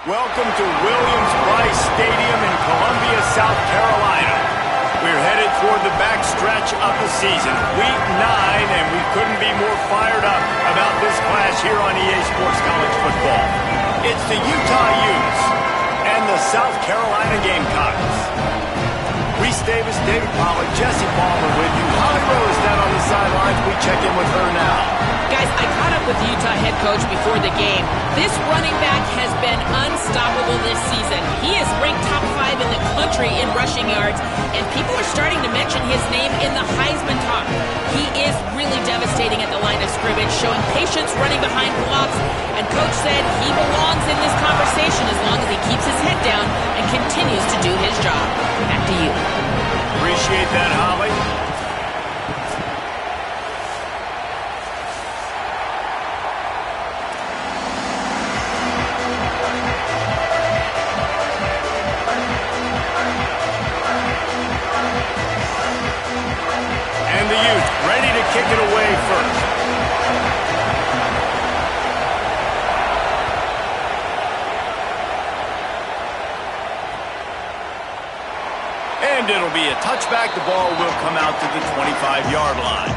Welcome to Williams-Brice Stadium in Columbia, South Carolina. We're headed toward the backstretch of the season, Week 9, and we couldn't be more fired up about this clash here on EA Sports College Football. It's the Utah Utes and the South Carolina Gamecocks. Reese Davis, David Pollack, Jesse Palmer with you. Holly Rose down on the sidelines. We check in with her now. Guys, I caught up with the Utah head coach before the game. This running back has been unstoppable this season. He is ranked top 5 in the country in rushing yards, and people are starting to mention his name in the Heisman talk. He is really devastating at the line of scrimmage, showing patience running behind blocks, and coach said he belongs in this conversation as long as he keeps his head down and continues to do his job. Back to you. Appreciate that, Holly. And the Utes ready to kick it away first. And it'll be a touchback. The ball will come out to the 25-yard line.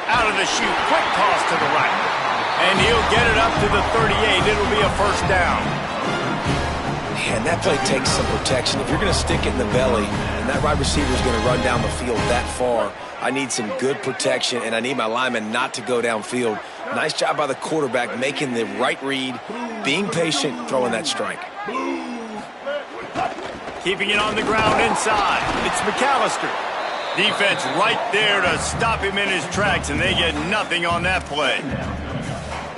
Out of the chute, quick toss to the right. And he'll get it up to the 38. It'll be a first down. Man, that play takes some protection. If you're going to stick it in the belly and that wide receiver is going to run down the field that far, I need some good protection, and I need my lineman not to go downfield. Nice job by the quarterback making the right read, being patient, throwing that strike. Keeping it on the ground inside. It's McAllister. Defense right there to stop him in his tracks, and they get nothing on that play.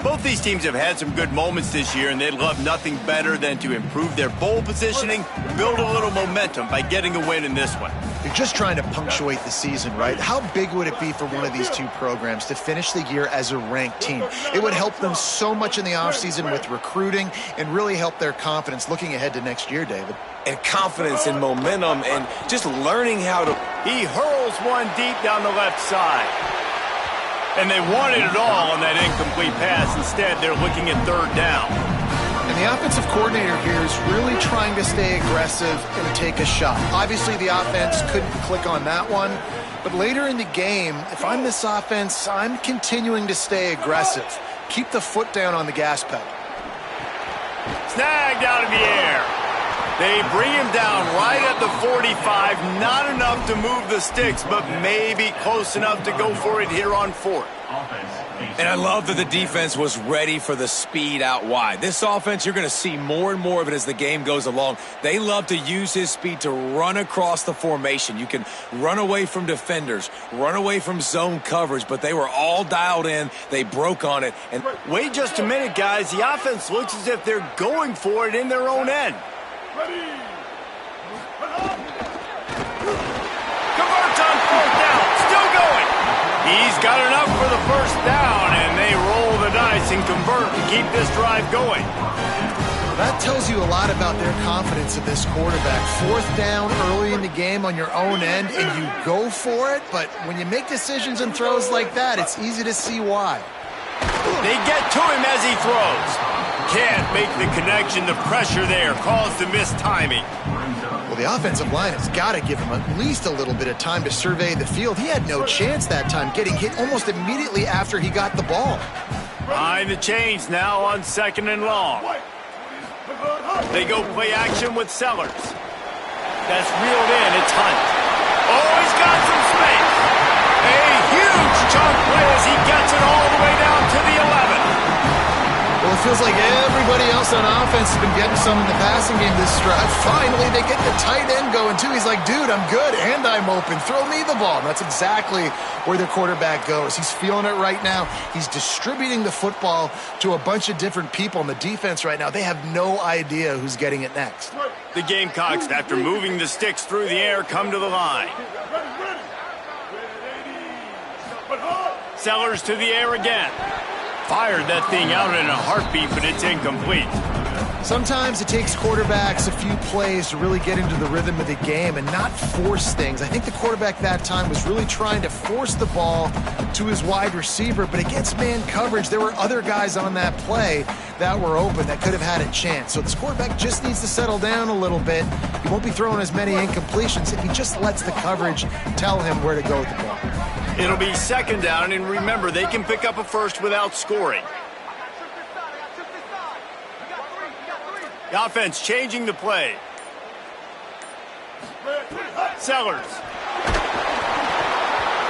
Both these teams have had some good moments this year, and they'd love nothing better than to improve their bowl positioning, build a little momentum by getting a win in this one. You're just trying to punctuate the season, right? How big would it be for one of these two programs to finish the year as a ranked team? It would help them so much in the offseason with recruiting and really help their confidence looking ahead to next year, David. And confidence and momentum and just learning how to... He hurls one deep down the left side. And they wanted it all on that incomplete pass. Instead, they're looking at third down. And the offensive coordinator here is really trying to stay aggressive and take a shot. Obviously, the offense couldn't click on that one. But later in the game, if I'm this offense, I'm continuing to stay aggressive. Keep the foot down on the gas pedal. Snagged out of the air. They bring him down right at the 45. Not enough to move the sticks, but maybe close enough to go for it here on fourth. And I love that the defense was ready for the speed out wide. This offense, you're going to see more and more of it as the game goes along. They love to use his speed to run across the formation. You can run away from defenders, run away from zone coverage, but they were all dialed in. They broke on it. And wait just a minute, guys. The offense looks as if they're going for it in their own end. Ready. Converts on fourth down. Still going. He's got enough for the first down, and they roll the dice and convert to keep this drive going. That tells you a lot about their confidence of this quarterback. Fourth down early in the game on your own end, and you go for it, but when you make decisions and throws like that, it's easy to see why. They get to him as he throws. Can't make the connection. The pressure there caused the missed timing. Well, the offensive line has got to give him at least a little bit of time to survey the field. He had no chance that time, getting hit almost immediately after he got the ball. Behind the chains now on second and long. They go play action with Sellers. That's reeled in. It's Hunt. Oh, he's got some space. A huge chunk play as he gets it all the way down to the 11. Well, it feels like everybody else on offense has been getting some in the passing game this drive. Finally, they get the tight end going, too. He's like, dude, I'm good, and I'm open. Throw me the ball. And that's exactly where the quarterback goes. He's feeling it right now. He's distributing the football to a bunch of different people on the defense right now. They have no idea who's getting it next. The Gamecocks, after moving the sticks through the air, come to the line. Sellers to the air again. Fired that thing out in a heartbeat, but it's incomplete. Sometimes it takes quarterbacks a few plays to really get into the rhythm of the game and not force things. I think the quarterback that time was really trying to force the ball to his wide receiver, but against man coverage, there were other guys on that play that were open that could have had a chance. So this quarterback just needs to settle down a little bit. He won't be throwing as many incompletions if he just lets the coverage tell him where to go with the ball. It'll be second down, and remember, they can pick up a first without scoring. The offense changing the play. Sellers.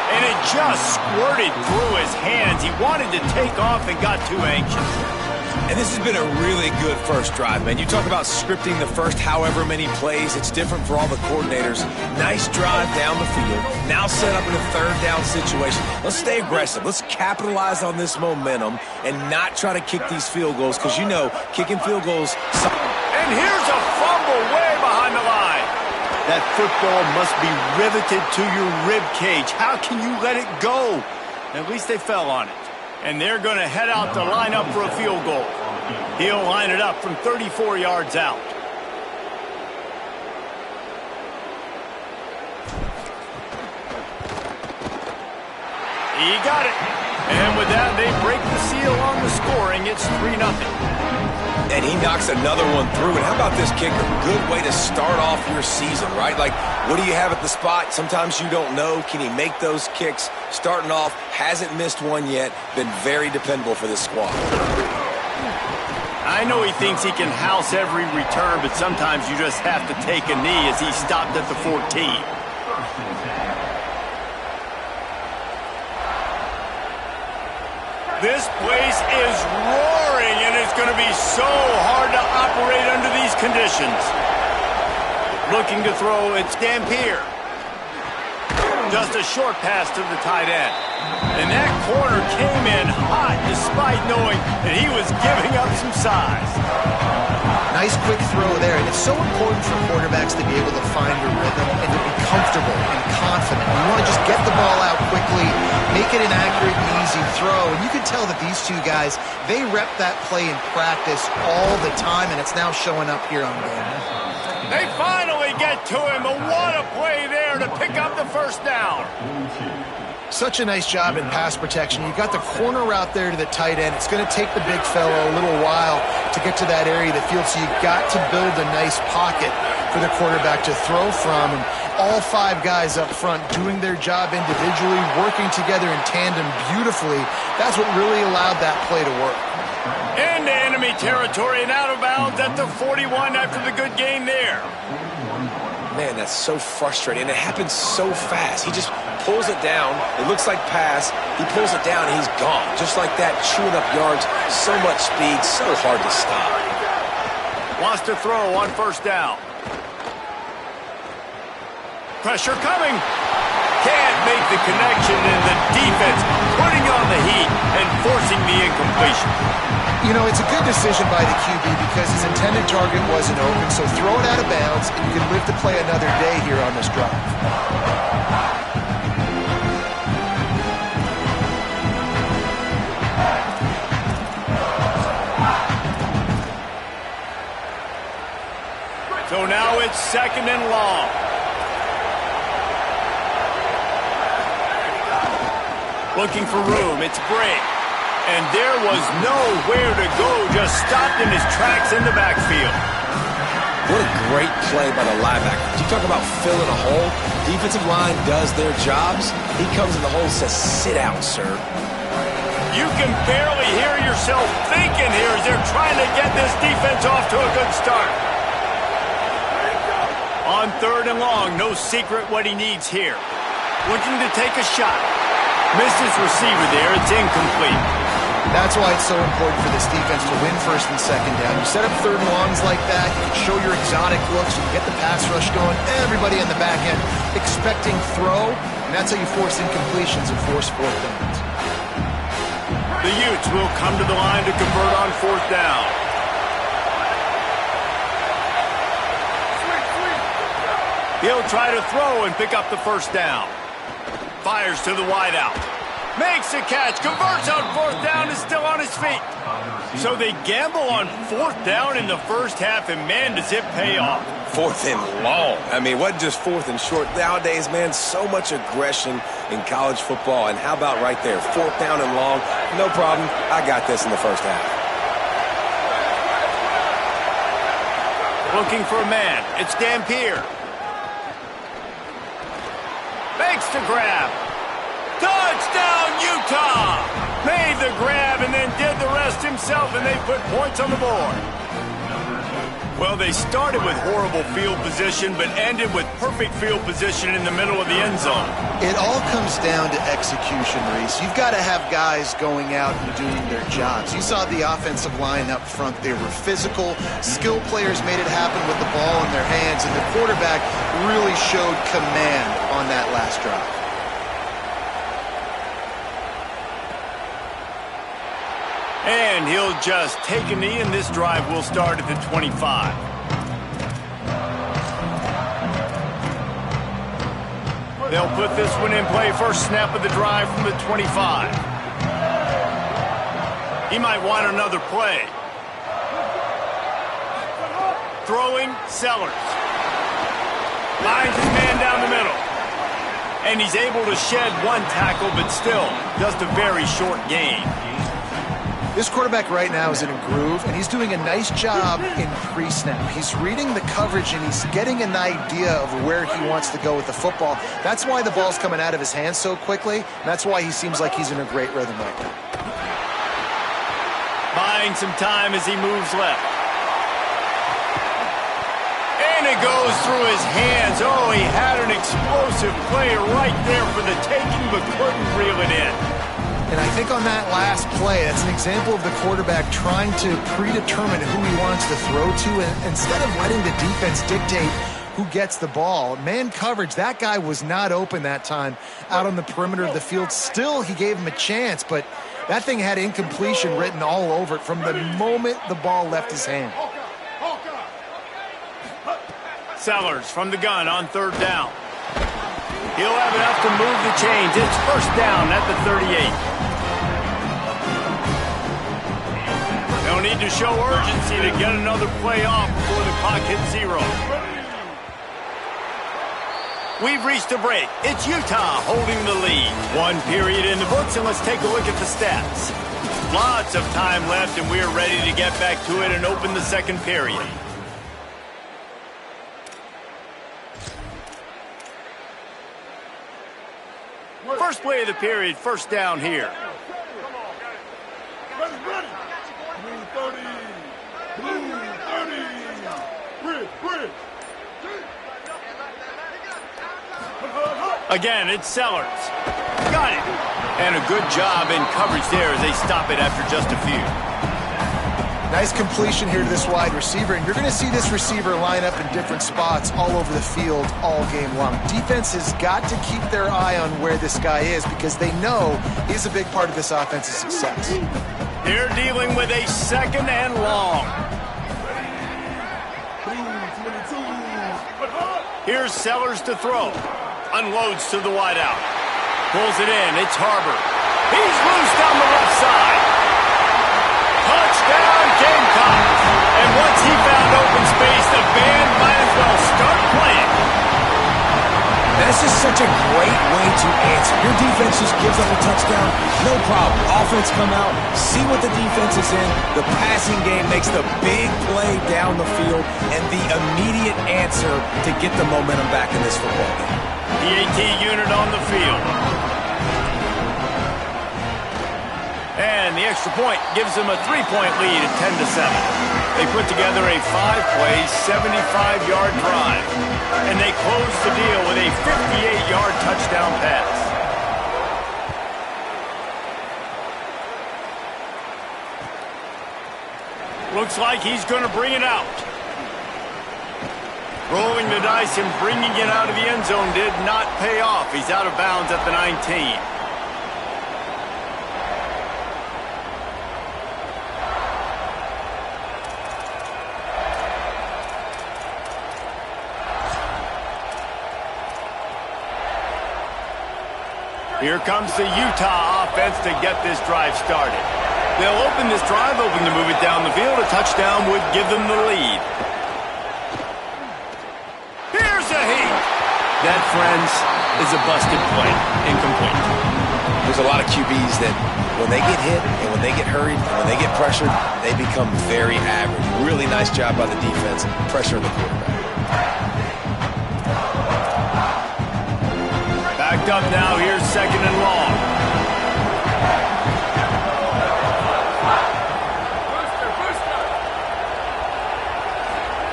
And it just squirted through his hands. He wanted to take off and got too anxious. And this has been a really good first drive, man. You talk about scripting the first however many plays. It's different for all the coordinators. Nice drive down the field. Now set up in a third down situation. Let's stay aggressive. Let's capitalize on this momentum and not try to kick these field goals because, you know, kicking field goals... And here's a fumble way behind the line. That football must be riveted to your rib cage. How can you let it go? At least they fell on it. And they're going to head out to line up for a field goal. He'll line it up from 34 yards out. He got it. And with that, they break the seal on the scoring. It's 3-0. And he knocks another one through. And how about this kicker? Good way to start off your season, right? Like, what do you have at the spot? Sometimes you don't know. Can he make those kicks? Starting off, hasn't missed one yet. Been very dependable for this squad. I know he thinks he can house every return, but sometimes you just have to take a knee as he stopped at the 14. This place is roaring, and it's going to be so hard to operate under these conditions. Looking to throw, it's Dampier. Just a short pass to the tight end. And that corner came in hot despite knowing that he was giving up some size. Nice quick throw there, and it's so important for quarterbacks to be able to find a rhythm and to be comfortable and confident. You want to just get the ball out quickly, make it an accurate and easy throw, and you can tell that these two guys, they rep that play in practice all the time, and it's now showing up here on game. They finally get to him, but what a play there to pick up the first down. Such a nice job in pass protection. You got the corner route there to the tight end. It's going to take the big fellow a little while to get to that area of the field, so you've got to build a nice pocket for the quarterback to throw from. And all five guys up front doing their job individually, working together in tandem beautifully. That's what really allowed that play to work. Into enemy territory and out of bounds at the 41 after the good gain there. Man, that's so frustrating. And it happens so fast. He just pulls it down. It looks like pass. He pulls it down, and he's gone. Just like that, chewing up yards. So much speed, so hard to stop. Wants to throw on first down. Pressure coming. Can't make the connection, and the defense putting on the heat and forcing the incompletion. You know, it's a good decision by the QB because his intended target wasn't open, so throw it out of bounds, and you can live to play another day here on this drive. So now it's second and long. Looking for room, it's Bray. And there was nowhere to go, just stopped in his tracks in the backfield. What a great play by the linebacker. You talk about filling a hole. Defensive line does their jobs. He comes in the hole and says, sit out, sir. You can barely hear yourself thinking here as they're trying to get this defense off to a good start. On third and long, no secret what he needs here. Looking to take a shot. Missed his receiver there. It's incomplete. That's why it's so important for this defense to win first and second down. You set up third and longs like that, you can show your exotic looks, you can get the pass rush going, everybody in the back end expecting throw, and that's how you force incompletions and force fourth downs. The Utes will come to the line to convert on fourth down. He'll try to throw and pick up the first down. Fires to the wideout. Makes the catch, converts on fourth down, is still on his feet. So they gamble on fourth down in the first half, and man, does it pay off. Fourth and long. I mean, what just fourth and short? Nowadays, man, so much aggression in college football. And how about right there, fourth down and long? No problem. I got this in the first half. Looking for a man. It's Dampier. Makes the grab. Touchdown, Utah! Made the grab and then did the rest himself, and they put points on the board. Well, they started with horrible field position, but ended with perfect field position in the middle of the end zone. It all comes down to execution, Reese. You've got to have guys going out and doing their jobs. You saw the offensive line up front. They were physical. Skilled players made it happen with the ball in their hands, and the quarterback really showed command on that last drive. And he'll just take a knee, and this drive will start at the 25. They'll put this one in play. First snap of the drive from the 25. He might want another play. Throwing, Sellers. Finds his man down the middle. And he's able to shed one tackle, but still just a very short gain. This quarterback right now is in a groove, and he's doing a nice job in pre-snap. He's reading the coverage, and he's getting an idea of where he wants to go with the football. That's why the ball's coming out of his hands so quickly, and that's why he seems like he's in a great rhythm right now. Buying some time as he moves left. And it goes through his hands. Oh, he had an explosive play right there for the taking, but couldn't reel it in. And I think on that last play, that's an example of the quarterback trying to predetermine who he wants to throw to, and instead of letting the defense dictate who gets the ball. Man coverage, that guy was not open that time out on the perimeter of the field. Still, he gave him a chance, but that thing had incompletion written all over it from the moment the ball left his hand. Sellers from the gun on third down. He'll have enough to move the chains. It's first down at the 38. They'll need to show urgency to get another play off before the clock hits zero. We've reached a break. It's Utah holding the lead. One period in the books, and let's take a look at the stats. Lots of time left, and we're ready to get back to it and open the second period. First play of the period, first down here. Ready. Blue 30. Blue 30. Bridge. Again, it's Sellers. Got it. And a good job in coverage there as they stop it after just a few. Nice completion here to this wide receiver, and you're going to see this receiver line up in different spots all over the field all game long. Defense has got to keep their eye on where this guy is because they know he's a big part of this offense's success. They're dealing with a second and long. Here's Sellers to throw. Unloads to the wideout. Pulls it in. It's Harbor. He's loose down the left side. Touchdown, Gamecocks. And once he found open space, the band might as well start playing. That's just such a great way to answer. Your defense just gives up a touchdown, no problem. Offense come out, see what the defense is in. The passing game makes the big play down the field and the immediate answer to get the momentum back in this football game. The AT unit on the field. And the extra point gives them a 3-point lead at 10-7. They put together a 5-play, 75-yard drive. And they close the deal with a 58-yard touchdown pass. Looks like he's going to bring it out. Rolling the dice and bringing it out of the end zone did not pay off. He's out of bounds at the 19. Here comes the Utah offense to get this drive started. They'll open this drive, hoping to move it down the field. A touchdown would give them the lead. Here's a heat. That, friends, is a busted play. Incomplete. There's a lot of QBs that when they get hit and when they get hurried and when they get pressured, they become very average. Really nice job by the defense, pressuring the quarterback. Backed up now. Here's second and long.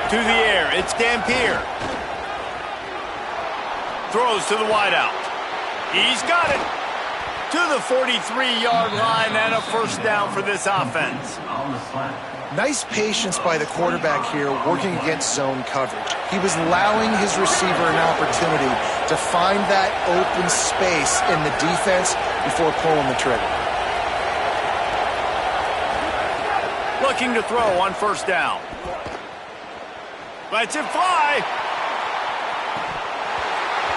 To the air. It's Dampier. Throws to the wideout. He's got it. To the 43-yard line and a first down for this offense. Nice patience by the quarterback here working against zone coverage. He was allowing his receiver an opportunity to find that open space in the defense before pulling the trigger. Looking to throw on first down. Lets it fly.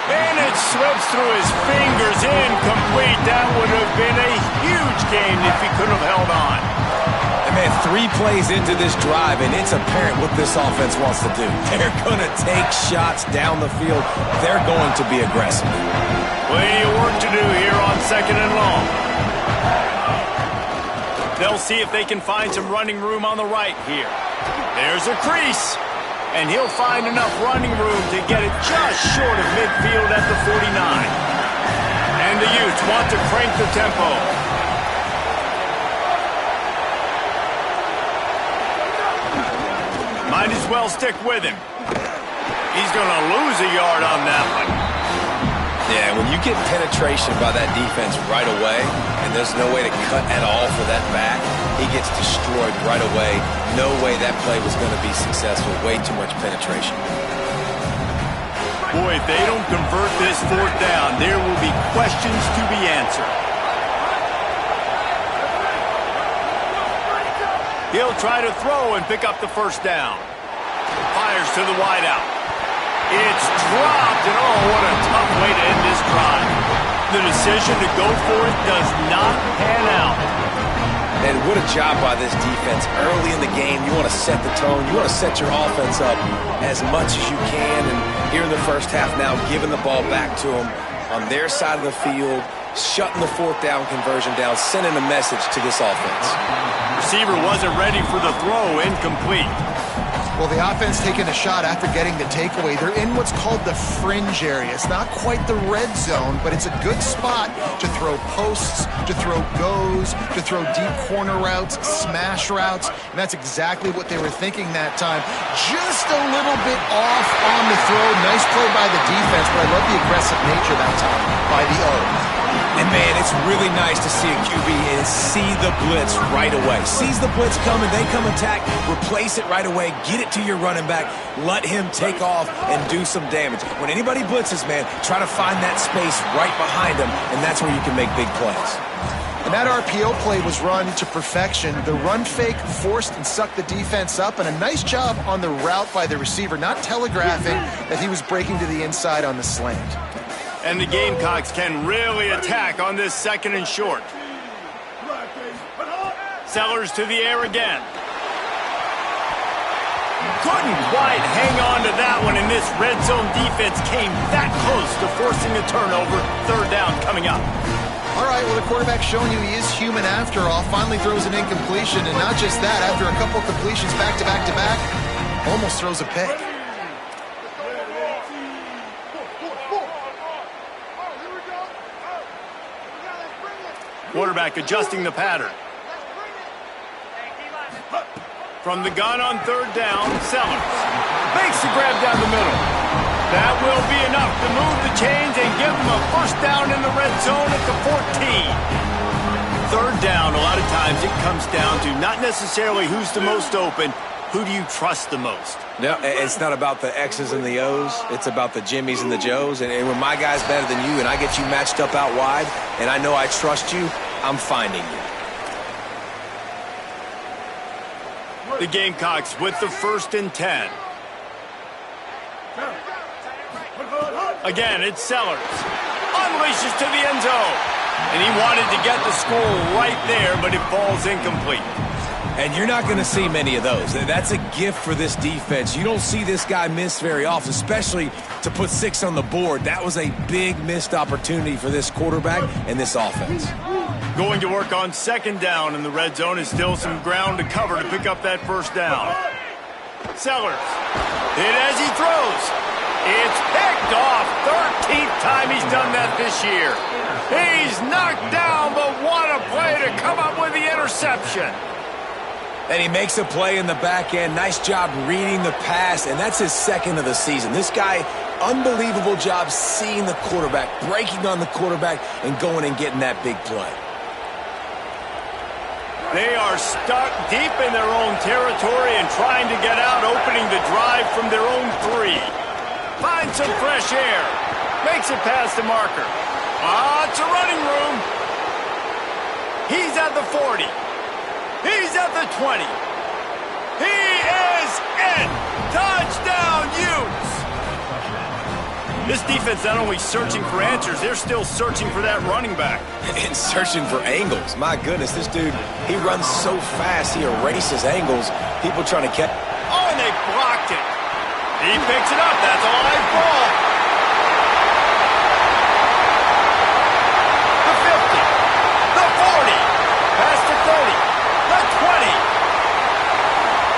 And it slips through his fingers, incomplete. That would have been a huge gain if he could have held on. And man, 3 plays into this drive, and it's apparent what this offense wants to do. They're going to take shots down the field. They're going to be aggressive. Plenty of work to do here on second and long. They'll see if they can find some running room on the right here. There's a crease. And he'll find enough running room to get it just short of midfield at the 49. And the Utes want to crank the tempo. Might as well stick with him. He's going to lose a yard on that one. Yeah, when you get penetration by that defense right away, and there's no way to cut at all for that back, he gets destroyed right away. No way that play was going to be successful. Way too much penetration. Boy, if they don't convert this fourth down, there will be questions to be answered. He'll try to throw and pick up the first down. Fires to the wideout. It's dropped, and oh, what a tough way to end this drive. The decision to go for it does not pan out. And what a job by this defense. Early in the game, you want to set the tone. You want to set your offense up as much as you can. And here in the first half now, giving the ball back to them on their side of the field, shutting the fourth down conversion down, sending a message to this offense. Receiver wasn't ready for the throw, incomplete. Well, the offense taking a shot after getting the takeaway. They're in what's called the fringe area. It's not quite the red zone, but it's a good spot to throw posts, to throw goes, to throw deep corner routes, smash routes, and that's exactly what they were thinking that time. Just a little bit off on the throw. Nice play by the defense, but I love the aggressive nature that time by the O. And, man, it's really nice to see a QB and see the blitz right away. Sees the blitz coming, they come attack, replace it right away, get it to your running back, let him take off and do some damage. When anybody blitzes, man, try to find that space right behind them, and that's where you can make big plays. And that RPO play was run to perfection. The run fake forced and sucked the defense up, and a nice job on the route by the receiver, not telegraphing that he was breaking to the inside on the slant. And the Gamecocks can really attack on this second and short. Sellers to the air again. Couldn't quite hang on to that one, and this red zone defense came that close to forcing a turnover. Third down coming up. All right, well, the quarterback's showing you he is human after all. Finally throws an incompletion, and not just that, after a couple completions back to back to back, almost throws a pick. Quarterback adjusting the pattern. From the gun on third down, Sellers makes the grab down the middle. That will be enough to move the chains and give them a first down in the red zone at the 14. Third down, a lot of times it comes down to not necessarily who's the most open, who do you trust the most? No, it's not about the X's and the O's. It's about the Jimmies and the Joes. And when my guy's better than you and I get you matched up out wide and I know I trust you, I'm finding you. The Gamecocks with the 1st and 10. Again, it's Sellers. Unleashes to the end zone. And he wanted to get the score right there, but it falls incomplete. And you're not going to see many of those. That's a gift for this defense. You don't see this guy miss very often, especially to put 6 on the board. That was a big missed opportunity for this quarterback and this offense. Going to work on second down, and the red zone is still some ground to cover to pick up that first down. Sellers, hit as he throws. It's picked off. 13th time he's done that this year. He's knocked down, but what a play to come up with the interception. And he makes a play in the back end. Nice job reading the pass, and that's his second of the season. This guy, unbelievable job seeing the quarterback, breaking on the quarterback, and going and getting that big play. They are stuck deep in their own territory and trying to get out, opening the drive from their own 3. Finds some fresh air. Makes it past the marker. Lots of running room. He's at the 40. He's at the 20. He is in. Touchdown, Utes. This defense not only searching for answers, they're still searching for that running back. And searching for angles. My goodness, this dude, he runs so fast, he erases angles. People trying to catch. Oh, and they blocked it. He picks it up. That's a live ball. The 50. The 40. Past the 30. The 20.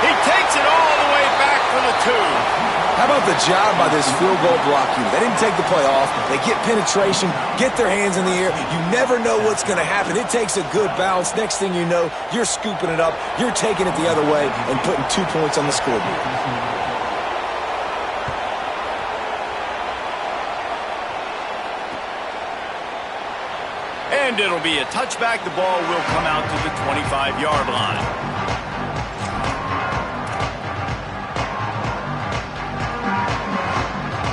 He takes it all the way back for the 2. How about the job by this field goal block unit? They didn't take the play off. They get penetration, get their hands in the air. You never know what's going to happen. It takes a good bounce. Next thing you know, you're scooping it up. You're taking it the other way and putting 2 points on the scoreboard. And it'll be a touchback. The ball will come out to the 25-yard line.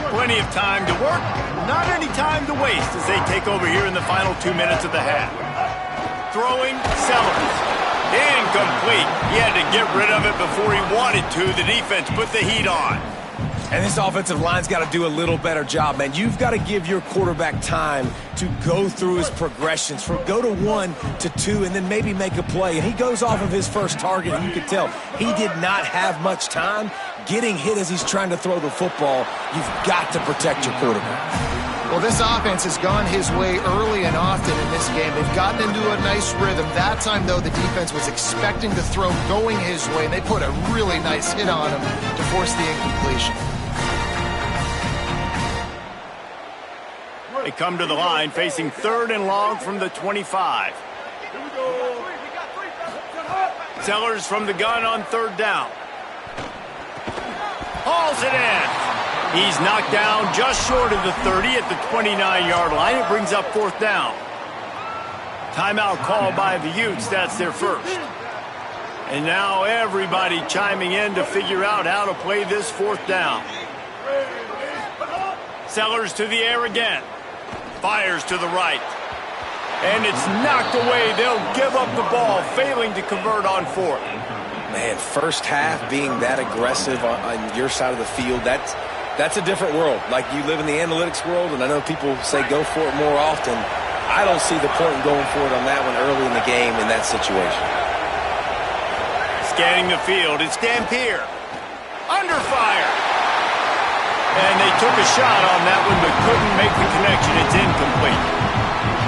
Plenty of time to work, not any time to waste as they take over here in the final 2 minutes of the half. Throwing, Sellers. Incomplete. He had to get rid of it before he wanted to. The defense put the heat on. And this offensive line's got to do a little better job, man. You've got to give your quarterback time to go through his progressions, from go to 1 to 2, and then maybe make a play. And he goes off of his first target, and you can tell he did not have much time getting hit as he's trying to throw the football. You've got to protect your quarterback. Well, this offense has gone his way early and often in this game. They've gotten into a nice rhythm. That time, though, the defense was expecting the throw going his way, and they put a really nice hit on him to force the incompletion. They come to the line facing 3rd and long from the 25. Sellers from the gun on 3rd down. Hauls it in. He's knocked down just short of the 30 at the 29-yard line. It brings up 4th down. Timeout called by the Utes. That's their first. And now everybody chiming in to figure out how to play this 4th down. Sellers to the air again. Fires to the right. And it's knocked away. They'll give up the ball, failing to convert on 4th. Man, first half being that aggressive on your side of the field, that's a different world. Like, you live in the analytics world, and I know people say go for it more often. I don't see the point in going for it on that one early in the game in that situation. Scanning the field, it's Dampier. Under fire. And they took a shot on that one, but couldn't make the connection. It's incomplete.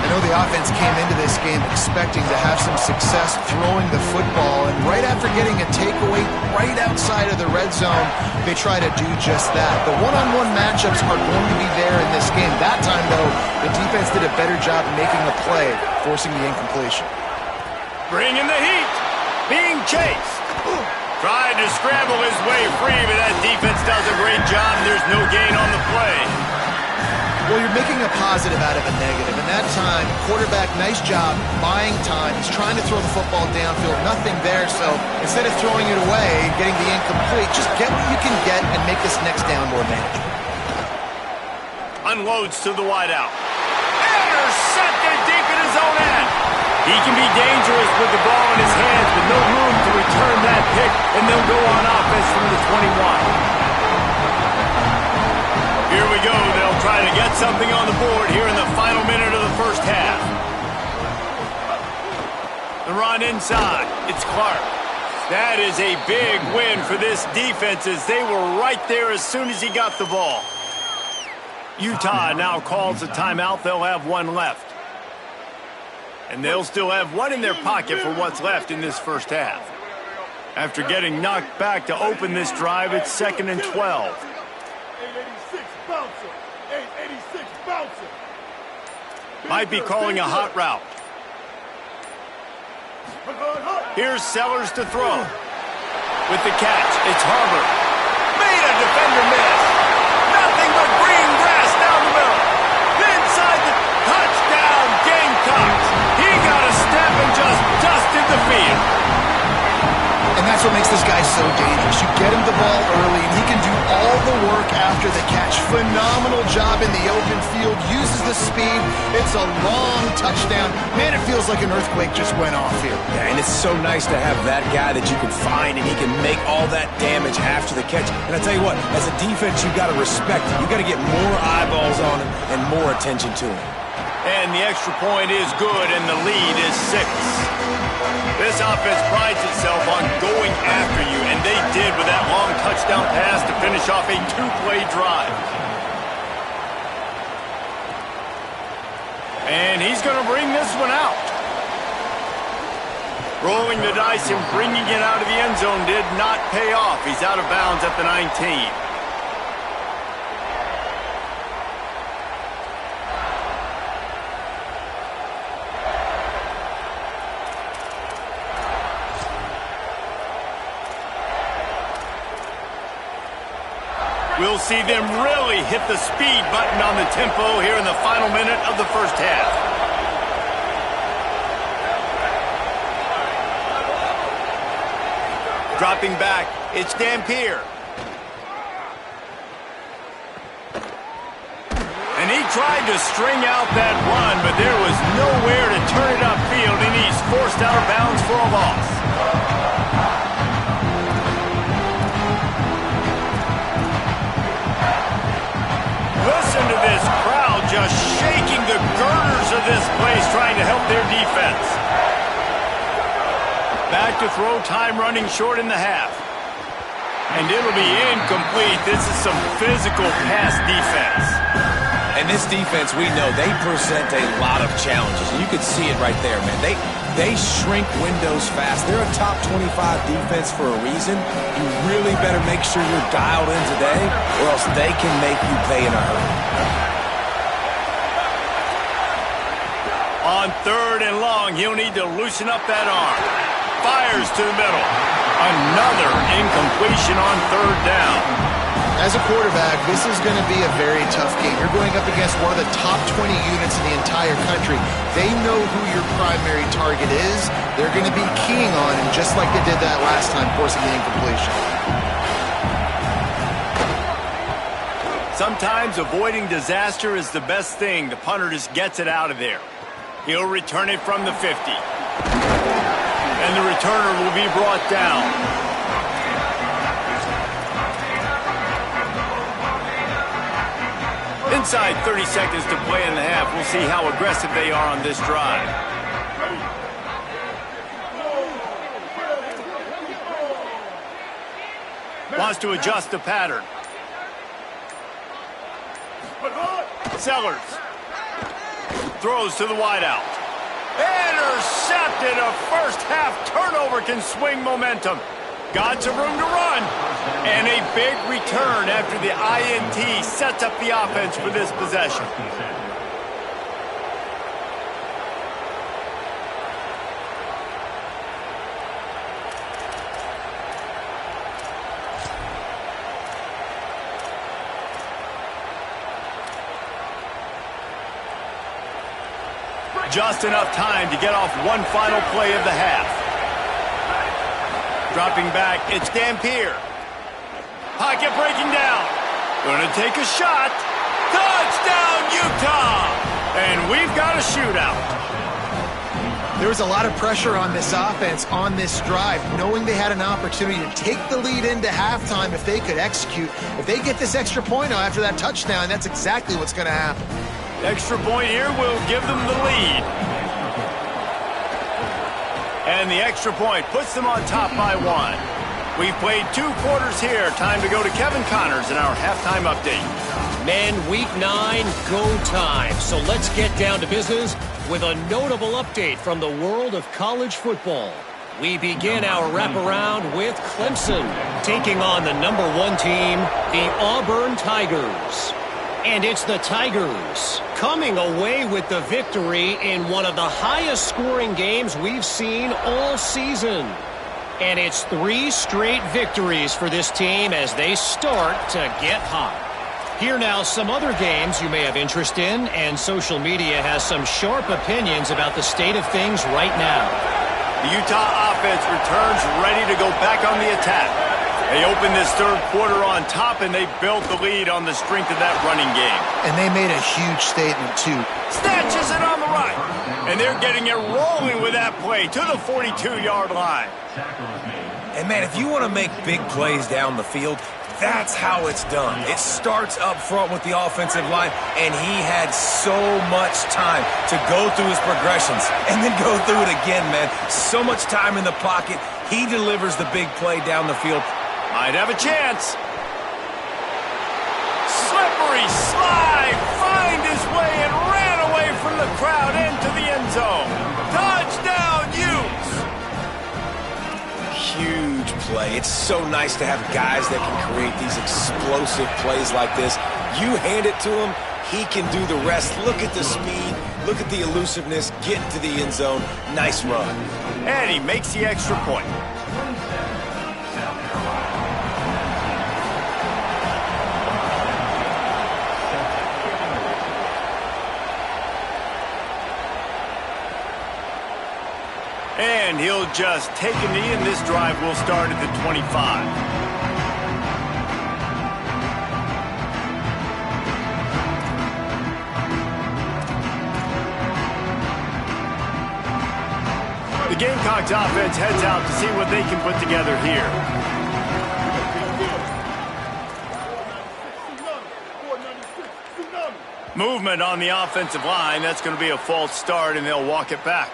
I know the offense came into this game expecting to have some success throwing the football, and right after getting a takeaway right outside of the red zone, they try to do just that. The one-on-one matchups are going to be there in this game. That time, though, the defense did a better job making the play, forcing the incompletion. Bringing the heat. Being chased. Tried to scramble his way free, but that defense does a great job. There's no gain on the play. Well, you're making a positive out of a negative. And that time, quarterback, nice job, buying time. He's trying to throw the football downfield. Nothing there, so instead of throwing it away, getting the incomplete, just get what you can get and make this next down more manageable. Unloads to the wideout. Intercepted deep in his own end. He can be dangerous with the ball in his hands, but no room to return that pick, and they'll go on offense from the 21. Here we go. They'll try to get something on the board here in the final minute of the first half. The run inside. It's Clark. That is a big win for this defense as they were right there as soon as he got the ball. Utah now calls a timeout. They'll have one left. And they'll still have one in their pocket for what's left in this first half. After getting knocked back to open this drive, it's 2nd and 12. 886 bouncer. 886 bouncer. Might be calling a hot route. Here's Sellers to throw. With the catch, it's Harbor. Made a defender miss. Nothing but green grass down the middle. Inside the touchdown, Gamecocks. He got a step and just dusted the field. And that's what makes this guy so dangerous. You get him the ball early, and he can do all the work after the catch. Phenomenal job in the open field. Uses the speed. It's a long touchdown. Man, it feels like an earthquake just went off here. Yeah, and it's so nice to have that guy that you can find, and he can make all that damage after the catch. And I tell you what, as a defense, you've got to respect him. You've got to get more eyeballs on him and more attention to him. And the extra point is good, and the lead is 6. This offense prides itself on going after you, and they did with that long touchdown pass to finish off a 2-play drive. And he's going to bring this one out. Rolling the dice and bringing it out of the end zone did not pay off. He's out of bounds at the 19. We'll see them really hit the speed button on the tempo here in the final minute of the first half. Dropping back, it's Dampier. And he tried to string out that run, but there was nowhere to turn it upfield, and he's forced out of bounds for a loss. Listen to this crowd just shaking the girders of this place trying to help their defense. Back to throw, time running short in the half. And it'll be incomplete. This is some physical pass defense. And this defense, we know, they present a lot of challenges. And you can see it right there, man. They shrink windows fast. They're a top 25 defense for a reason. You really better make sure you're dialed in today, or else they can make you pay in a hurry. On 3rd and long, he'll need to loosen up that arm. Fires to the middle. Another incompletion on 3rd down. As a quarterback, this is going to be a very tough game. You're going up against one of the top 20 units in the entire country. They know who your primary target is. They're going to be keying on him, just like they did that last time, forcing the incompletion. Sometimes avoiding disaster is the best thing. The punter just gets it out of there. He'll return it from the 50. And the returner will be brought down. Inside 30 seconds to play in the half. We'll see how aggressive they are on this drive. Wants to adjust the pattern. Sellers. Throws to the wideout. Intercepted. A first half turnover can swing momentum. Got some room to run. And a big return after the INT sets up the offense for this possession. Just enough time to get off one final play of the half. Dropping back, it's Dampier. Pocket breaking down. Gonna take a shot. Touchdown, Utah! And we've got a shootout. There was a lot of pressure on this offense on this drive, knowing they had an opportunity to take the lead into halftime if they could execute. If they get this extra point after that touchdown, that's exactly what's going to happen. Extra point here will give them the lead. And the extra point puts them on top by 1. We've played 2 quarters here. Time to go to Kevin Connors in our halftime update. Men, week 9, go time. So let's get down to business with a notable update from the world of college football. We begin our wraparound with Clemson, taking on the #1 team, the Auburn Tigers. And it's the Tigers coming away with the victory in one of the highest scoring games we've seen all season. And it's 3 straight victories for this team as they start to get hot. Here now, some other games you may have interest in, and social media has some sharp opinions about the state of things right now. The Utah offense returns ready to go back on the attack. They opened this third quarter on top, and they built the lead on the strength of that running game. And they made a huge statement, too. Snatches it on the right. And they're getting it rolling with that play to the 42-yard line. And, man, if you want to make big plays down the field, that's how it's done. It starts up front with the offensive line, and he had so much time to go through his progressions and then go through it again, man. So much time in the pocket. He delivers the big play down the field. Might have a chance. Slippery slide, find his way and ran away from the crowd into the end zone. Touchdown, Utes! Huge play. It's so nice to have guys that can create these explosive plays like this. You hand it to him, he can do the rest. Look at the speed, look at the elusiveness, get into the end zone. Nice run. And he makes the extra point. And he'll just take a knee, and this drive will start at the 25. The Gamecocks offense heads out to see what they can put together here. Movement on the offensive line. That's going to be a false start, and they'll walk it back.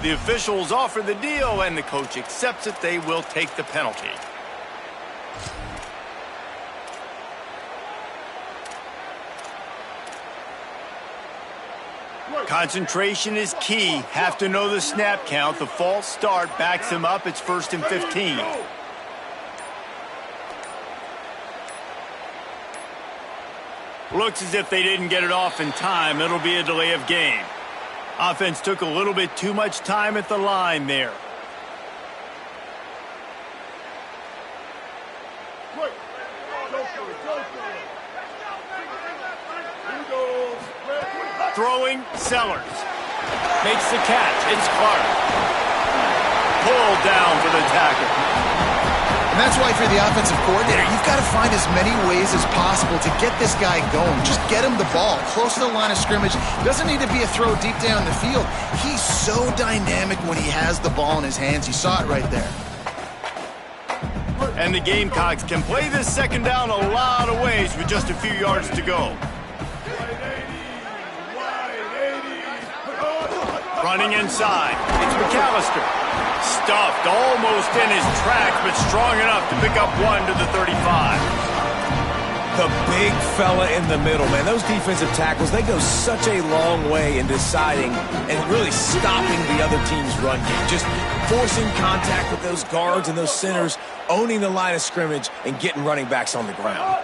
The officials offer the deal, and the coach accepts it. They will take the penalty. Concentration is key. Have to know the snap count. The false start backs him up. It's 1st and 15. Looks as if they didn't get it off in time. It'll be a delay of game. Offense took a little bit too much time at the line there. Throwing, Sellers. Makes the catch. It's Clark. Pulled down for the tackle. And that's why, if you're the offensive coordinator, you've got to find as many ways as possible to get this guy going. Just get him the ball close to the line of scrimmage. Doesn't need to be a throw deep down the field. He's so dynamic when he has the ball in his hands. You saw it right there. And the Gamecocks can play this second down a lot of ways with just a few yards to go. Running inside. It's McAllister. Stuffed almost in his tracks, but strong enough to pick up 1 to the 35. The big fella in the middle, man. Those defensive tackles, they go such a long way in deciding and really stopping the other team's run game. Just forcing contact with those guards and those centers, owning the line of scrimmage, and getting running backs on the ground.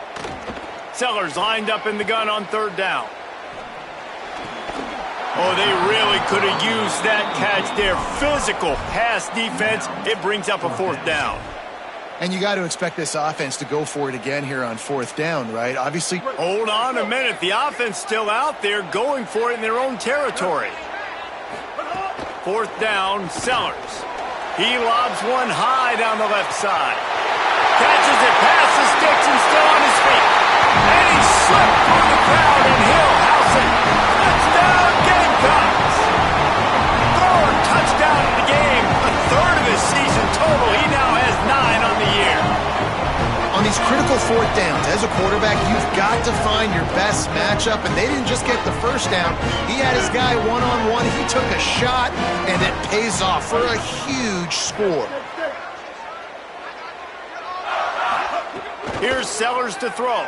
Sellers lined up in the gun on 3rd down. Oh, they really could have used that catch there. Physical pass defense. It brings up a 4th down. And you got to expect this offense to go for it again here on 4th down, right? Obviously. Hold on a minute. The offense still out there going for it in their own territory. 4th down, Sellers. He lobs one high down the left side. Catches it past the sticks and still on his feet. And he slipped through the crowd, and he'll house it. Touchdown, Gamecocks! 3rd touchdown of the game. A 3rd of his season total. He now has 9 on the year. On these critical fourth downs. As a quarterback, you've got to find your best matchup, and they didn't just get the first down. He had his guy one-on-one. He took a shot, and it pays off for a huge score. Here's Sellers to throw.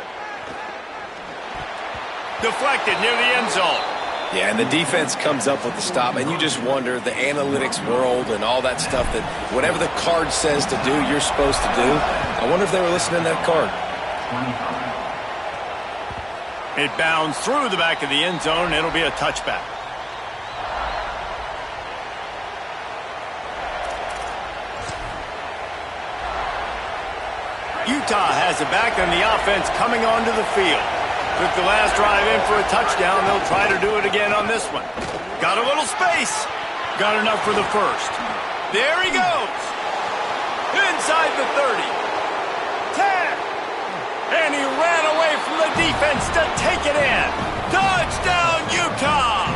Deflected near the end zone. Yeah, and the defense comes up with the stop, and you just wonder, the analytics world and all that stuff, that whatever the card says to do, you're supposed to do. I wonder if they were listening to that card. It bounds through the back of the end zone. It'll be a touchback. Utah has it back, and the offense coming onto the field. Took the last drive in for a touchdown. They'll try to do it again on this one. Got a little space. Got enough for the first. There he goes. Inside the 30. 10. And he ran away from the defense to take it in. Touchdown, Utah!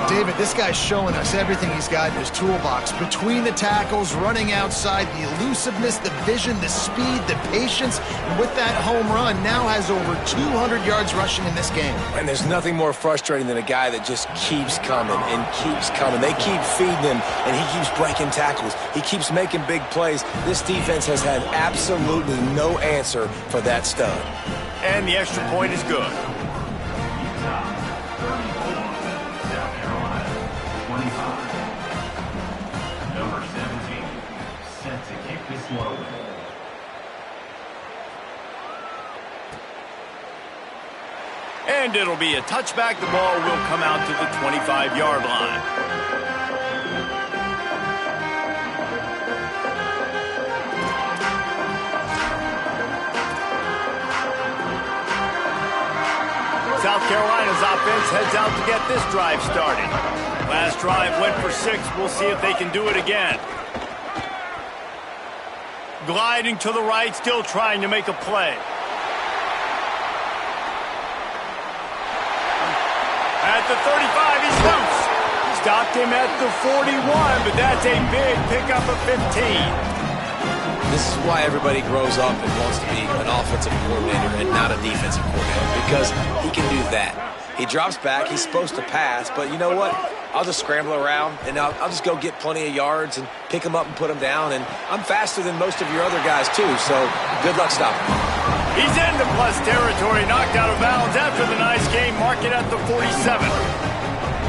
David, this guy's showing us everything he's got in his toolbox. Between the tackles, running outside, the elusiveness, the vision, the speed, the patience. And with that home run, now has over 200 yards rushing in this game. And there's nothing more frustrating than a guy that just keeps coming and keeps coming. They keep feeding him, and he keeps breaking tackles. He keeps making big plays. This defense has had absolutely no answer for that stud. And the extra point is good. And it'll be a touchback. The ball will come out to the 25-yard line. South Carolina's offense heads out to get this drive started. Last drive went for 6. We'll see if they can do it again. Gliding to the right, still trying to make a play. At the 35, he's loose. Stopped him at the 41, but that's a big pickup of 15. This is why everybody grows up and wants to be an offensive coordinator and not a defensive coordinator, because he can do that. He drops back, he's supposed to pass, but you know what? I'll just scramble around, and I'll just go get plenty of yards and pick him up and put him down, and I'm faster than most of your other guys, too, so good luck stopping him. He's into plus territory, knocked out of bounds after the nice game, mark it at the 47.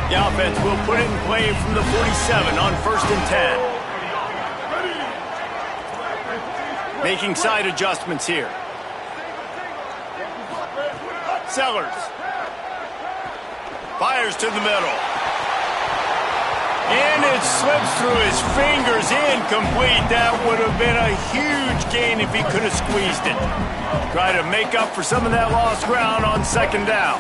The offense will put it in play from the 47 on 1st and 10. Making side adjustments here. Sellers. Fires to the middle. And it slips through his fingers, incomplete. That would have been a huge gain if he could have squeezed it. Try to make up for some of that lost ground on 2nd down.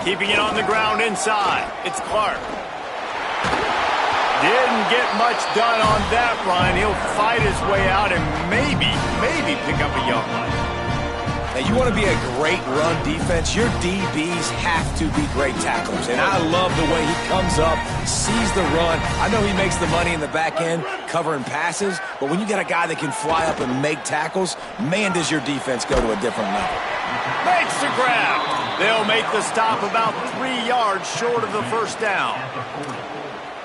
Keeping it on the ground inside. It's Clark. Didn't get much done on that run. He'll fight his way out and maybe pick up a yard. Now, you want to be a great run defense, your DBs have to be great tacklers. And I love the way he comes up, sees the run. I know he makes the money in the back end covering passes, but when you got a guy that can fly up and make tackles, man, does your defense go to a different level. Makes the grab. They'll make the stop about 3 yards short of the 1st down.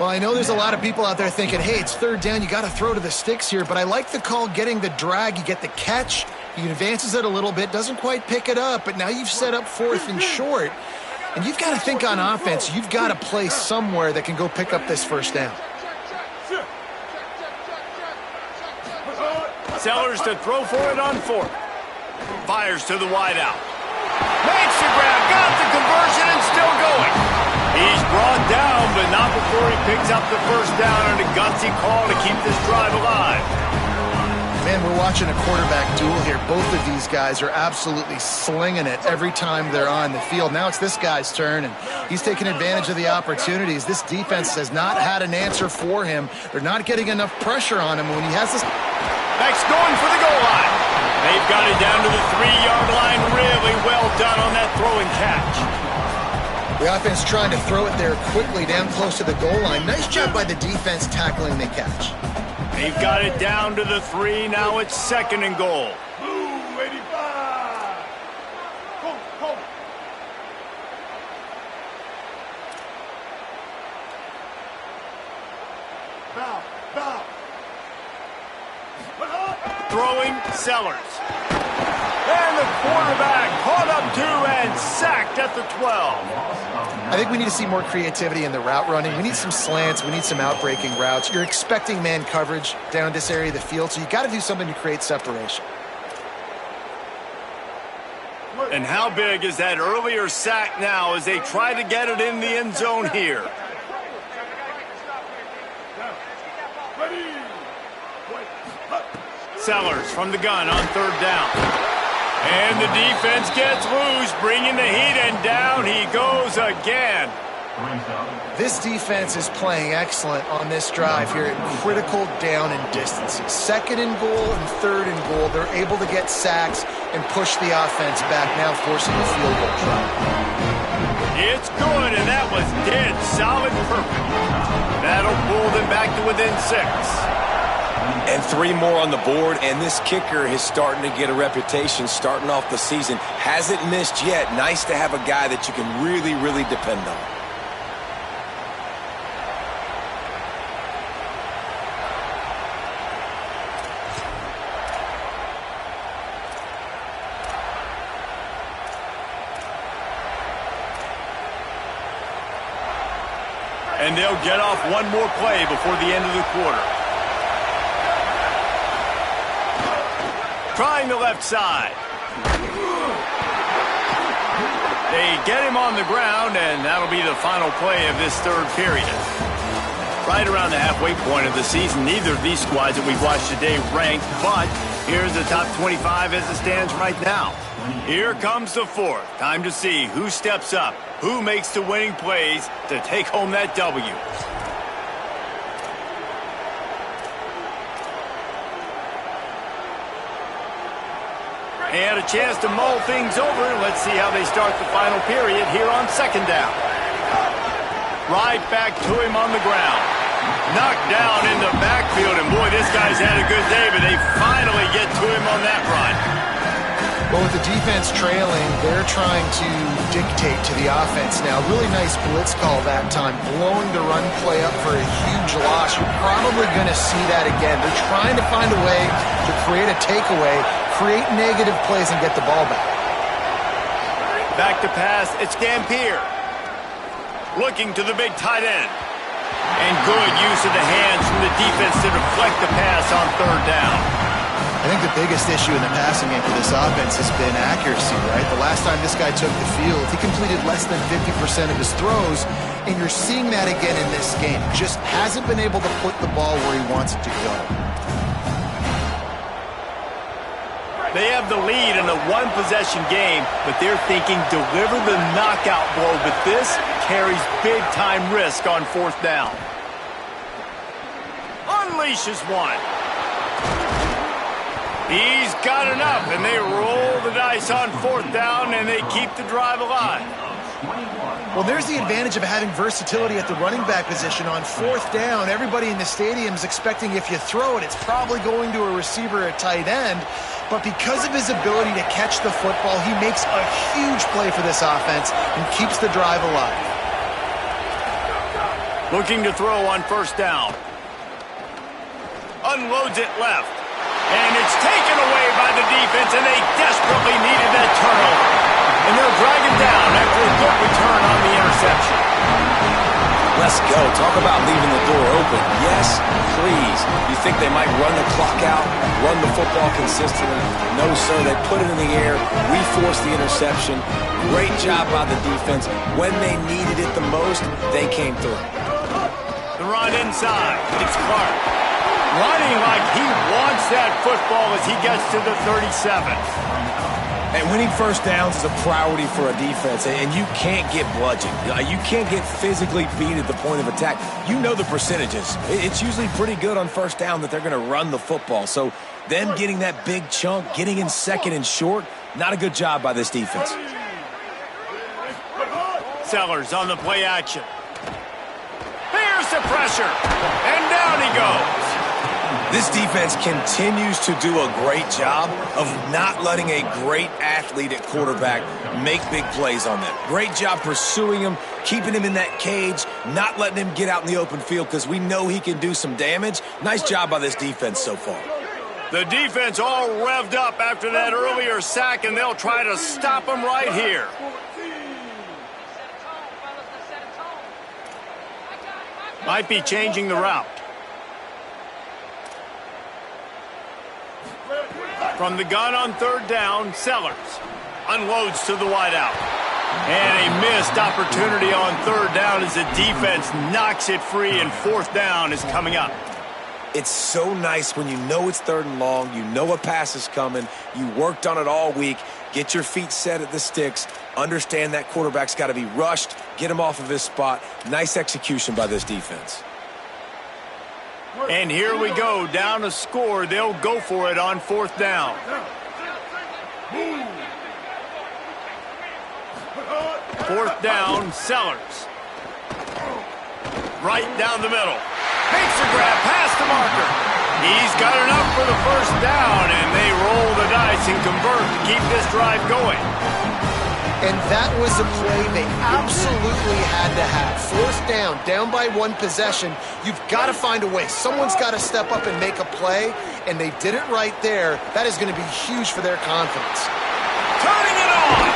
Well, I know there's a lot of people out there thinking, hey, it's 3rd down, you got to throw to the sticks here, but I like the call getting the drag, you get the catch, he advances it a little bit, doesn't quite pick it up, but now you've set up 4th and short, and you've got to think on offense, you've got to play somewhere that can go pick up this 1st down. Sellers to throw for it on 4th. Fires to the wideout. Makes the grab, got the conversion, and still going. He's brought down, but not before he picks up the 1st down on a gutsy call to keep this drive alive. Man, we're watching a quarterback duel here. Both of these guys are absolutely slinging it every time they're on the field. Now it's this guy's turn, and he's taking advantage of the opportunities. This defense has not had an answer for him. They're not getting enough pressure on him when he has this. Next, going for the goal line. They've got it down to the 3-yard line. Really well done on that throw and catch. The offense trying to throw it there quickly down close to the goal line. Nice job by the defense tackling the catch. They've got it down to the 3. Now it's 2nd and goal. Blue 85. Go. Foul. Throwing Sellers. And the quarterback caught up to and sacked at the 12. I think we need to see more creativity in the route running. We need some slants. We need some out-breaking routes. You're expecting man coverage down this area of the field, so you got to do something to create separation. And how big is that earlier sack now as they try to get it in the end zone here? Sellers from the gun on 3rd down. And the defense gets loose, bringing the heat, and down he goes again. This defense is playing excellent on this drive here at critical down and distances. 2nd and goal and 3rd and goal. They're able to get sacks and push the offense back, now forcing a field goal try. It's good, and that was dead solid perfect. That'll pull them back to within 6. And 3 more on the board, and this kicker is starting to get a reputation starting off the season. Hasn't missed yet. Nice to have a guy that you can really, really depend on. And they'll get off one more play before the end of the quarter. Trying the left side. They get him on the ground, and that'll be the final play of this 3rd period. Right around the halfway point of the season, neither of these squads that we've watched today ranked, but here's the top 25 as it stands right now. Here comes the 4th. Time to see who steps up, who makes the winning plays to take home that W. And a chance to mull things over. Let's see how they start the final period here on 2nd down. Right back to him on the ground. Knocked down in the backfield, and boy, this guy's had a good day, but they finally get to him on that run. Well, with the defense trailing, they're trying to dictate to the offense now. Really nice blitz call that time, blowing the run play up for a huge loss. You're probably going to see that again. They're trying to find a way to create a takeaway, create negative plays, and get the ball back. Back to pass, it's Dampier. Looking to the big tight end. And good use of the hands from the defense to deflect the pass on 3rd down. I think the biggest issue in the passing game for this offense has been accuracy, right? The last time this guy took the field, he completed less than 50% of his throws, and you're seeing that again in this game. Just hasn't been able to put the ball where he wants it to go. They have the lead in a one-possession game, but they're thinking deliver the knockout blow, but this carries big-time risk on 4th down. Unleashes one. He's got enough, and they roll the dice on 4th down, and they keep the drive alive. Well, there's the advantage of having versatility at the running back position. On 4th down, everybody in the stadium is expecting if you throw it, it's probably going to a receiver or tight end. But because of his ability to catch the football, he makes a huge play for this offense and keeps the drive alive. Looking to throw on 1st down. Unloads it left. And it's taken away by the defense, and they desperately needed that turnover. And they'll drag him down after a good return on the interception. Let's go. Talk about leaving the door open. Yes, please. You think they might run the clock out, run the football consistently? No, sir. They put it in the air. We forced the interception. Great job by the defense. When they needed it the most, they came through. The run inside. It's Clark. Running like he wants that football as he gets to the 37. And winning 1st downs is a priority for a defense, and you can't get bludgeoned. You can't get physically beat at the point of attack. You know the percentages. It's usually pretty good on 1st down that they're going to run the football. So them getting that big chunk, getting in 2nd and short, not a good job by this defense. Sellers on the play action. Here's the pressure, and down he goes. This defense continues to do a great job of not letting a great athlete at quarterback make big plays on them. Great job pursuing him, keeping him in that cage, not letting him get out in the open field because we know he can do some damage. Nice job by this defense so far. The defense all revved up after that earlier sack, and they'll try to stop him right here. Might be changing the route. From the gun on third down, Sellers unloads to the wideout. And a missed opportunity on third down as the defense knocks it free, and fourth down is coming up. It's so nice when you know it's third and long, you know a pass is coming, you worked on it all week, get your feet set at the sticks, understand that quarterback's got to be rushed, get him off of his spot. Nice execution by this defense. And here we go, down a score. They'll go for it on fourth down. Fourth down, Sellers. Right down the middle. Makes the grab past the marker. He's got enough for the first down, and they roll the dice and convert to keep this drive going. And that was a play they absolutely had to have. Fourth down, down by one possession. You've got to find a way. Someone's got to step up and make a play, and they did it right there. That is going to be huge for their confidence. Turning it on.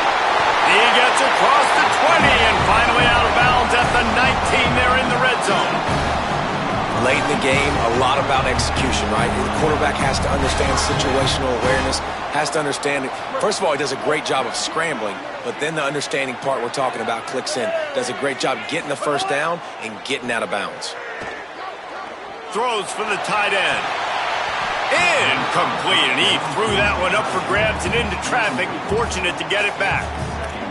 He gets across the 20 and finally out of bounds at the 19 there in the red zone. Late in the game, a lot about execution, right? The quarterback has to understand situational awareness, has to understand it. First of all, he does a great job of scrambling, but then the understanding part we're talking about clicks in. Does a great job getting the first down and getting out of bounds. Throws for the tight end. Incomplete, and he threw that one up for grabs and into traffic. Fortunate to get it back.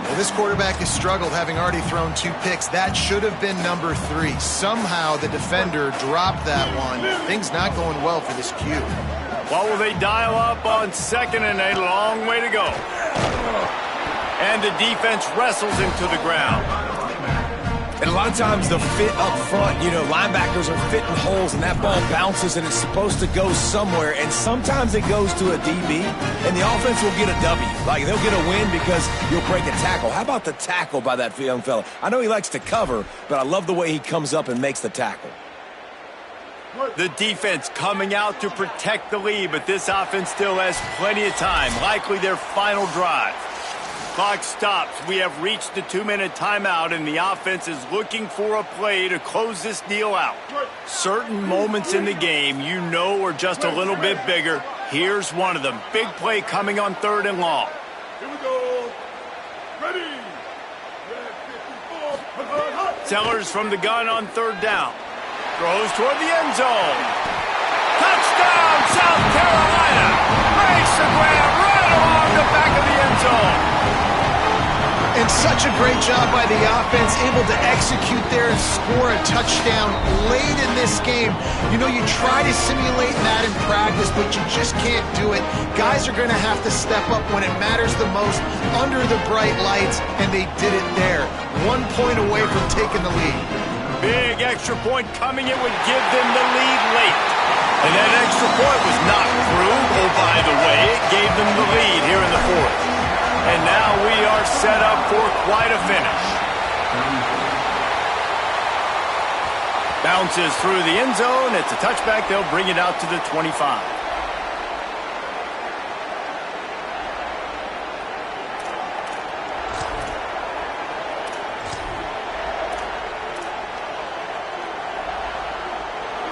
Well, this quarterback has struggled, having already thrown 2 picks. That should have been number 3. Somehow the defender dropped that one. Things not going well for this Q. What will they dial up on second, and a long way to go? And the defense wrestles him to the ground. And a lot of times the fit up front, you know, linebackers are fitting holes and that ball bounces and it's supposed to go somewhere, and sometimes it goes to a DB and the offense will get a W. Like, they'll get a win because you'll break a tackle. How about the tackle by that young fella? I know he likes to cover, but I love the way he comes up and makes the tackle. The defense coming out to protect the lead, but this offense still has plenty of time, likely their final drive. Clock stops. We have reached the 2-minute timeout, and the offense is looking for a play to close this deal out. Certain moments in the game you know are just a little bit bigger. Here's one of them. Big play coming on third and long. Here we go. Ready. Sellers from the gun on third down. Throws toward the end zone. Touchdown, South Carolina. Makes the grab right along the back of the end zone. And such a great job by the offense, able to execute there and score a touchdown late in this game. You know, you try to simulate that in practice, but you just can't do it. Guys are going to have to step up when it matters the most under the bright lights, and they did it there. 1 point away from taking the lead. Big extra point coming. It would give them the lead late. And that extra point was not through. Oh, by the way, it gave them the lead here in the fourth. And now we are set up for quite a finish. Bounces through the end zone. It's a touchback. They'll bring it out to the 25.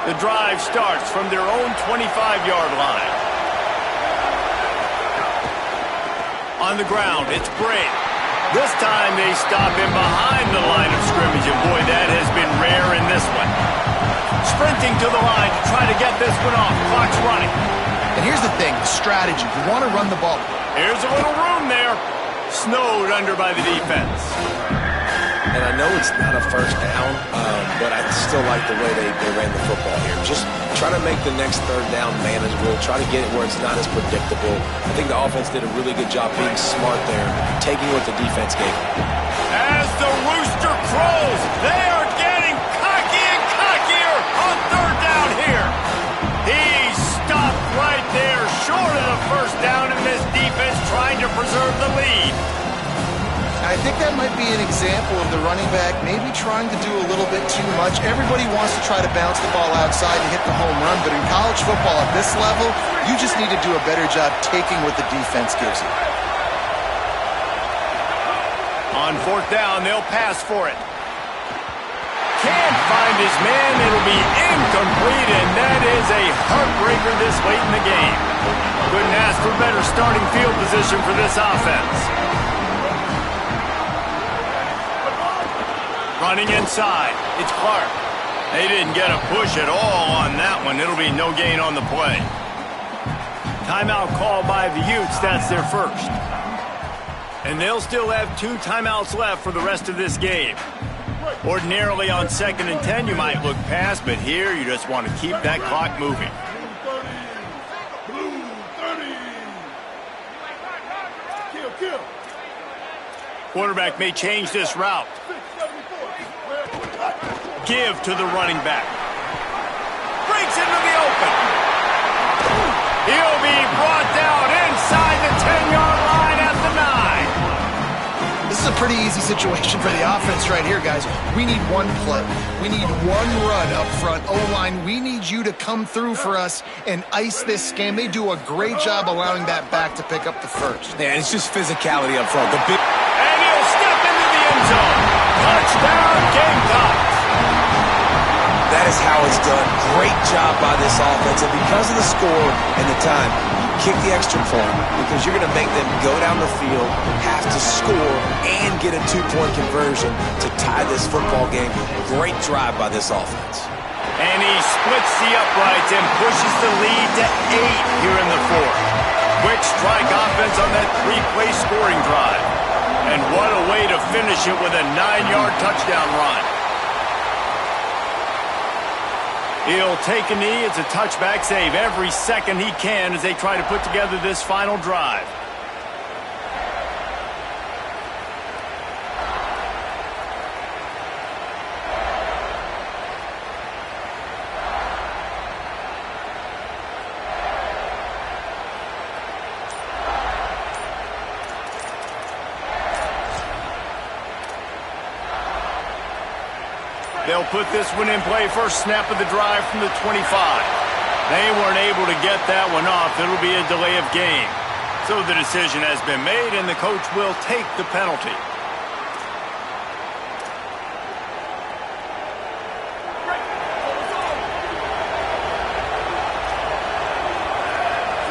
The drive starts from their own 25-yard line. On the ground, it's Bray. This time they stop him behind the line of scrimmage, and boy, that has been rare in this one. Sprinting to the line to try to get this one off. Clock's running. And here's the thing, the strategy. You want to run the ball. Here's a little room there. Snowed under by the defense. And I know it's not a first down, but I still like the way they ran the football here. Just try to make the next third down manageable. Try to get it where it's not as predictable. I think the offense did a really good job being smart there, taking what the defense gave them. As the rooster crows, they are getting cocky and cockier on third down here. He think that might be an example of the running back maybe trying to do a little bit too much. Everybody wants to try to bounce the ball outside and hit the home run, but in college football at this level, you just need to do a better job taking what the defense gives you. On fourth down, they'll pass for it. Can't find his man. It'll be incomplete, and that is a heartbreaker this late in the game. Couldn't ask for better starting field position for this offense. Running inside, it's Clark. They didn't get a push at all on that one. It'll be no gain on the play. Timeout called by the Utes. That's their first. And they'll still have 2 timeouts left for the rest of this game. Ordinarily on 2nd and 10, you might look past, but here you just want to keep that clock moving. Blue 30. Kill. Quarterback may change this route. Give to the running back. Breaks into the open. He'll be brought down inside the 10-yard line at the 9. This is a pretty easy situation for the offense right here, guys. We need one play. We need one run up front. O-line, we need you to come through for us and ice this game. They do a great job allowing that back to pick up the first. Yeah, it's just physicality up front. And he'll step into the end zone. Touchdown, Gamecocks. That is how it's done. Great job by this offense. And because of the score and the time, you kick the extra point because you're going to make them go down the field, have to score, and get a 2-point conversion to tie this football game. Great drive by this offense. And he splits the uprights and pushes the lead to 8 here in the 4th. Quick strike offense on that 3-play scoring drive. And what a way to finish it with a 9-yard touchdown run. He'll take a knee. It's a touchback save every second he can as they try to put together this final drive. They'll put this one in play. First snap of the drive from the 25. They weren't able to get that one off. It'll be a delay of game. So the decision has been made, and the coach will take the penalty.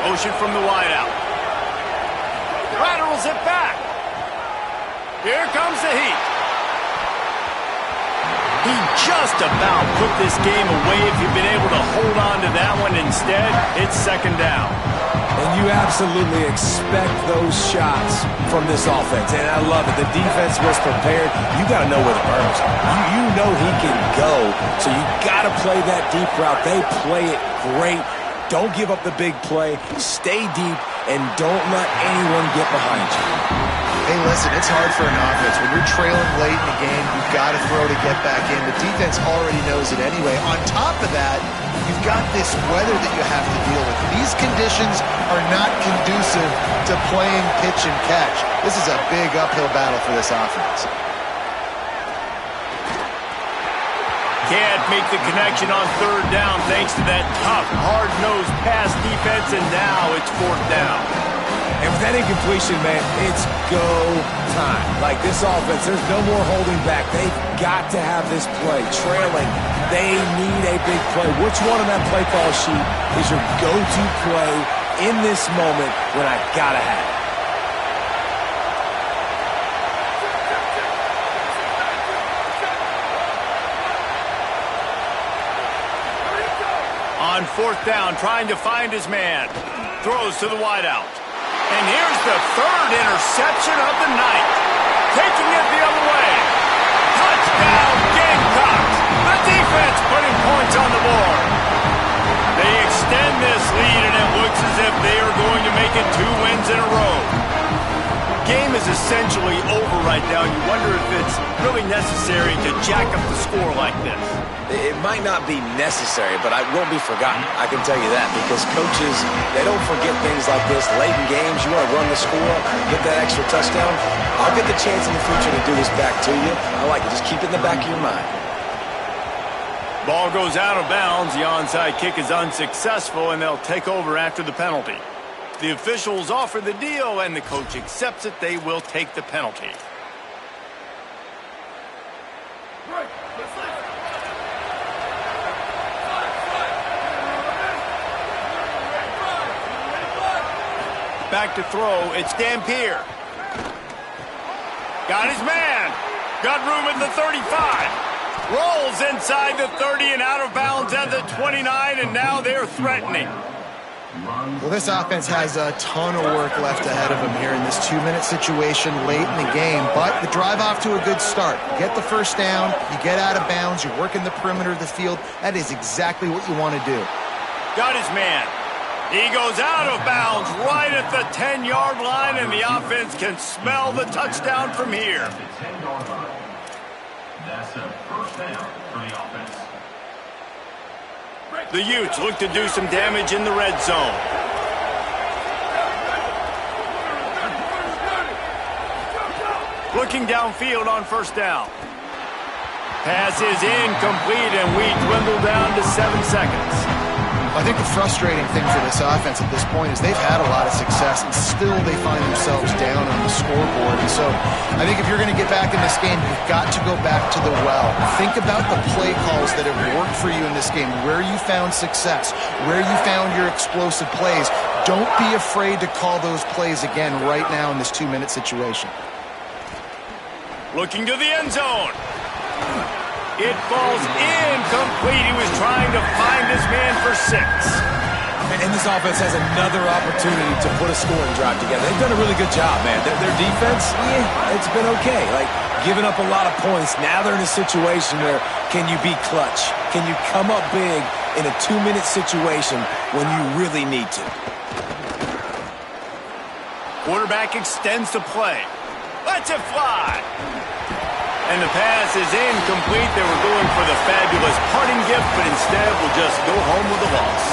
Motion from the wideout. Laterals it back. Here comes the heat. He just about put this game away. If you've been able to hold on to that one instead, it's 2nd down. And you absolutely expect those shots from this offense. And I love it. The defense was prepared. You got to know where the burns are. You know he can go. So you got to play that deep route. They play it great. Don't give up the big play. Stay deep and don't let anyone get behind you. Hey, listen, it's hard for an offense. When you're trailing late in the game, you've got to throw to get back in. The defense already knows it anyway. On top of that, you've got this weather that you have to deal with. These conditions are not conducive to playing pitch and catch. This is a big uphill battle for this offense. Can't make the connection on 3rd down thanks to that tough, hard-nosed pass defense, and now it's 4th down. And with that incompletion, man, it's go time. Like this offense, there's no more holding back. They've got to have this play. Trailing, they need a big play. Which one on that play call sheet is your go-to play in this moment when I gotta have it? On 4th down, trying to find his man. Throws to the wideout. And here's the 3rd interception of the night. Taking it the other way. Touchdown, Gamecocks. The defense putting points on the board. They extend this lead, and it looks as if they are going to make it 2 wins in a row. Game is essentially over right now. You wonder if it's really necessary to jack up the score like this. It might not be necessary, but it won't be forgotten. I can tell you that, because coaches, they don't forget things like this. Late in games, you want to run the score, get that extra touchdown. I'll get the chance in the future to do this back to you. I like it. Just keep it in the back of your mind. Ball goes out of bounds. The onside kick is unsuccessful, and they'll take over after the penalty. The officials offer the deal, and the coach accepts it. They will take the penalty. Back to throw. It's Dampier. Got his man. Got room at the 35. Rolls inside the 30 and out of bounds at the 29, and now they're threatening. Well, this offense has a ton of work left ahead of them here in this 2-minute situation late in the game, but the drive off to a good start. You get the first down, you get out of bounds, you work in the perimeter of the field. That is exactly what you want to do. Got his man. He goes out of bounds right at the 10-yard line, and the offense can smell the touchdown from here. That's a first down for the offense. The Utes look to do some damage in the red zone. Looking downfield on first down. Pass is incomplete, and we dwindle down to 7 seconds. I think the frustrating thing for this offense at this point is they've had a lot of success, and still they find themselves down on the scoreboard. And so I think if you're going to get back in this game, you've got to go back to the well. Think about the play calls that have worked for you in this game, where you found success, where you found your explosive plays. Don't be afraid to call those plays again right now in this 2-minute situation. Looking to the end zone. It falls incomplete. He was trying to find his man for 6. And this offense has another opportunity to put a scoring drive together. They've done a really good job, man. Their defense, it's been okay. Like, giving up a lot of points. Now they're in a situation where can you be clutch? Can you come up big in a 2-minute situation when you really need to? Quarterback extends the play. Lets it fly. And the pass is incomplete. They were going for the fabulous parting gift, but instead will just go home with a loss.